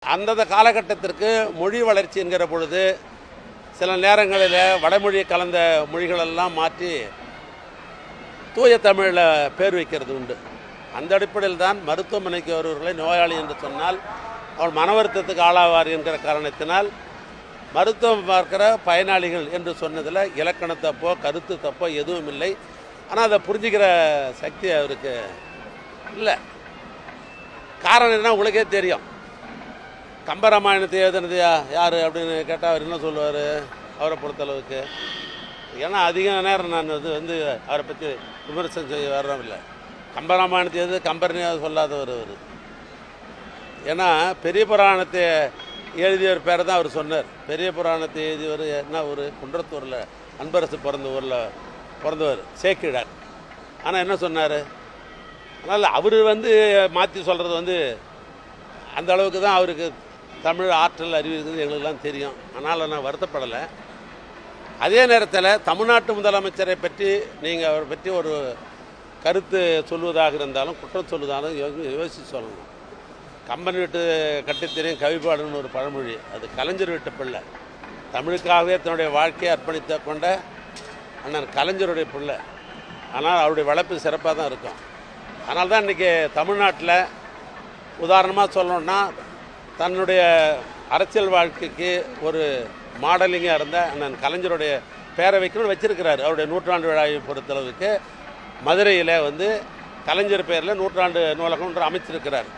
அந்தந்த காலகட்டத்திற்கு மொழி வளர்ச்சி என்கிற பொழுது சில நேரங்களில் வடமொழி கலந்த மொழிகளெல்லாம் மாற்றி தூய தமிழில் பேர் வைக்கிறது உண்டு. அந்த அடிப்படையில் தான் மருத்துவமனைக்கு வருவர்களை நோயாளி என்று சொன்னால் அவள் மன வருத்தத்துக்கு ஆளாவார் என்கிற காரணத்தினால் மருத்துவம் பார்க்கிற பயனாளிகள் என்று சொன்னதில் இலக்கண தப்போ கருத்து தப்போ எதுவும் இல்லை. ஆனால் அதை புரிஞ்சுக்கிற சக்தி அவருக்கு இல்லை. காரணம் என்ன உங்களுக்கே தெரியும். கம்பராமாயணத்தை எழுதுனது யார் அப்படின்னு கேட்டால் அவர் என்ன சொல்லுவார் அவரை பொறுத்தளவுக்கு? ஏன்னா அதிக நேரம் நான் அவரை பற்றி விமர்சனம் செய்ய வர்றோம் இல்லை. கம்பராமாயணத்தை எழுது கம்பர்னே சொல்லாதவர் அவர். ஏன்னா பெரிய புராணத்தை எழுதியவர் பேரை தான் அவர் சொன்னார். பெரிய புராணத்தை எழுதியவர் என்ன ஊர்? குன்றத்தூரில் அன்பரசு பிறந்த ஊரில் பிறந்தவர் சேக்கிழார். ஆனால் என்ன சொன்னார்? அதனால் அவர் மாற்றி சொல்கிறது அந்த அளவுக்கு தான் அவருக்கு தமிழ் ஆற்றல் அறிவு இருக்குது எங்களுக்கெல்லாம் தெரியும். ஆனால் நான் வருத்தப்படலை. அதே நேரத்தில் தமிழ்நாட்டு முதலமைச்சரை பற்றி நீங்கள் அவரை பற்றி ஒரு கருத்து சொல்வதாக இருந்தாலும் குற்றம் சொல்வதாலும் யோசித்து சொல்லணும். கம்பன் வீட்டு கட்டித்தெரியும் கவிப்பாடுன்னு ஒரு பழமொழி, அது கலைஞர் வீட்டு பிள்ளை. தமிழுக்காகவே தன்னுடைய வாழ்க்கையை அர்ப்பணித்த கொண்ட அண்ணன் கலைஞருடைய பிள்ளை. ஆனால் அவருடைய வளர்ப்பு சிறப்பாக தான் இருக்கும். அதனால தான் இன்றைக்கி தமிழ்நாட்டில் உதாரணமாக சொல்லணுன்னா தன்னுடைய அரசியல் வாழ்க்கைக்கு ஒரு மாடலிங்காக இருந்த அண்ணன் கலைஞருடைய பேரை வைக்கணும்னு வச்சிருக்கிறார். அவருடைய நூற்றாண்டு விழாவை பொறுத்தளவுக்கு மதுரையில் கலைஞர் பேரில் நூற்றாண்டு நூலகம் ஒன்று அமைச்சிருக்கிறார்.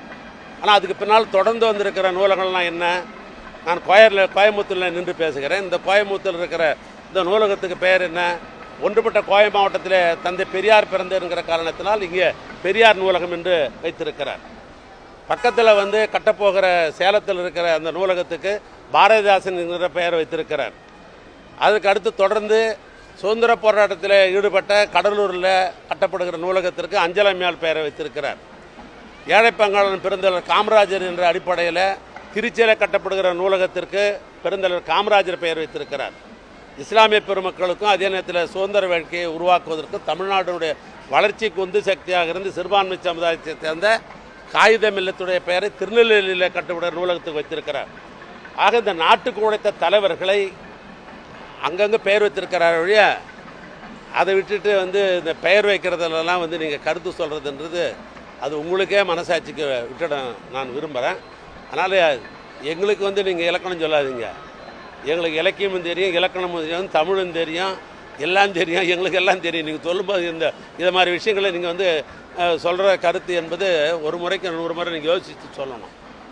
ஆனால் அதுக்கு பின்னால் தொடர்ந்து வந்திருக்கிற நூலகங்கள்லாம் என்ன? நான் கோயம்புத்தூரில் நின்று பேசுகிறேன். இந்த கோயம்புத்தூரில் இருக்கிற இந்த நூலகத்துக்கு பெயர் என்ன? ஒன்றுபட்ட கோவை மாவட்டத்தில் தந்தை பெரியார் பிறந்திருக்கிற காரணத்தினால் இங்கே பெரியார் நூலகம் என்று வைத்திருக்கிறார். பக்கத்தில் கட்டப்போகிற சேலத்தில் இருக்கிற அந்த நூலகத்துக்கு பாரதிதாசன் என்கிற பெயர் வைத்திருக்கிறார். அதுக்கு அடுத்து தொடர்ந்து சுதந்திர போராட்டத்தில் ஈடுபட்ட கடலூரில் கட்டப்படுகிற நூலகத்திற்கு அஞ்சலம்மையால் பெயரை வைத்திருக்கிறார். ஏழை பங்காளன் பெருந்தலைவர் காமராஜர் என்ற அடிப்படையில் திருச்சியில் கட்டப்படுகிற நூலகத்திற்கு பெருந்தலைவர் காமராஜர் பெயர் வைத்திருக்கிறார். இஸ்லாமிய பெருமக்களுக்கும் அதே நேரத்தில் சுதந்திர வாழ்க்கையை உருவாக்குவதற்கு தமிழ்நாட்டினுடைய வளர்ச்சிக்கு உந்து சக்தியாக இருந்து சிறுபான்மை சமுதாயத்தை சேர்ந்த காகித மில்லத்துடைய பெயரை திருநெல்வேலியில் கட்டப்படுகிற நூலகத்துக்கு வைத்திருக்கிறார். ஆக இந்த நாட்டுக்கு உழைத்த தலைவர்களை அங்கங்கே பெயர் வைத்திருக்கிறார் வழிய அதை விட்டுட்டு இந்த பெயர் வைக்கிறதுலாம் நீங்கள் கருத்து சொல்கிறதுன்றது அது உங்களுக்கே மனசாட்சிக்கு விட்டுட நான் விரும்புகிறேன். அதனால் எங்களுக்கு நீங்கள் இலக்கணம் சொல்லாதீங்க. எங்களுக்கு இலக்கியமும் தெரியும், இலக்கணமும் தெரியும், தமிழும் தெரியும், எல்லாம் தெரியும். எங்களுக்கு எல்லாம் தெரியும். நீங்கள் சொல்லும்போது இதை மாதிரி விஷயங்களை நீங்கள் சொல்கிற கருத்து என்பது ஒரு முறைக்கு 100 முறை நீங்கள் யோசித்து சொல்லணும்.